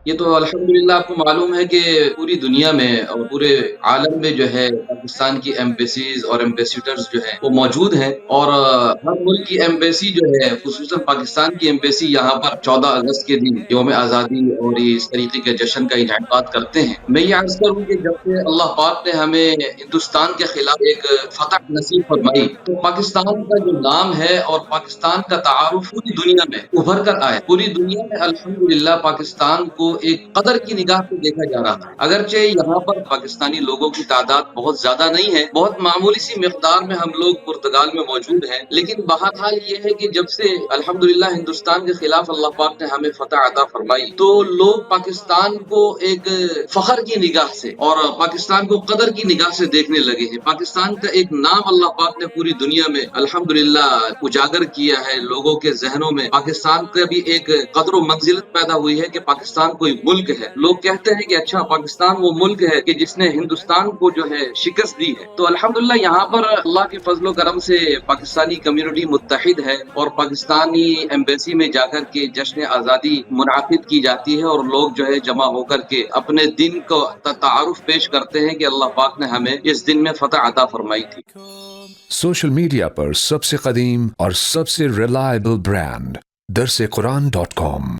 یہ تو الحمدللہ آپ کو معلوم ہے کہ پوری دنیا میں اور پورے عالم میں جو ہے پاکستان کی ایمبیسیز اور ایمبیسیڈرز جو ہیں وہ موجود ہیں، اور ہر ملک کی ایمبیسی جو ہے خصوصاً پاکستان کی ایمبیسی یہاں پر 14 اگست کے دن یوم آزادی اور اس طریقے کے جشن کا انعقاد کرتے ہیں۔ میں یہ عرض کروں کہ جب سے اللہ پاک نے ہمیں ہندوستان کے خلاف ایک فتح نصیب فرمائی تو پاکستان کا جو نام ہے اور پاکستان کا تعارف پوری دنیا میں ابھر کر آیا۔ پوری دنیا میں الحمدللہ پاکستان کو ایک قدر کی نگاہ سے دیکھا جا رہا ہے، اگرچہ یہاں پر پاکستانی لوگوں کی تعداد بہت زیادہ نہیں ہے، بہت معمولی سی مقدار میں ہم لوگ پرتگال میں موجود ہیں، لیکن بہرحال یہ ہے کہ جب سے الحمدللہ ہندوستان کے خلاف اللہ پاک نے ہمیں فتح عطا فرمائی تو لوگ پاکستان کو ایک فخر کی نگاہ سے اور پاکستان کو قدر کی نگاہ سے دیکھنے لگے ہیں۔ پاکستان کا ایک نام اللہ پاک نے پوری دنیا میں الحمدللہ اجاگر کیا ہے، لوگوں کے ذہنوں میں پاکستان کا بھی ایک قدر و منزلت پیدا ہوئی ہے کہ پاکستان کوئی ملک ہے۔ لوگ کہتے ہیں کہ اچھا پاکستان وہ ملک ہے کہ جس نے ہندوستان کو جو ہے شکست دی ہے۔ تو الحمدللہ یہاں پر اللہ کے فضل و کرم سے پاکستانی کمیونٹی متحد ہے اور پاکستانی ایمبیسی میں جا کر کے جشن آزادی منعقد کی جاتی ہے، اور لوگ جو ہے جمع ہو کر کے اپنے دن کو تعارف پیش کرتے ہیں کہ اللہ پاک نے ہمیں اس دن میں فتح عطا فرمائی تھی۔ سوشل میڈیا پر سب سے قدیم اور سب سے ریلائبل برانڈ درس قرآن .com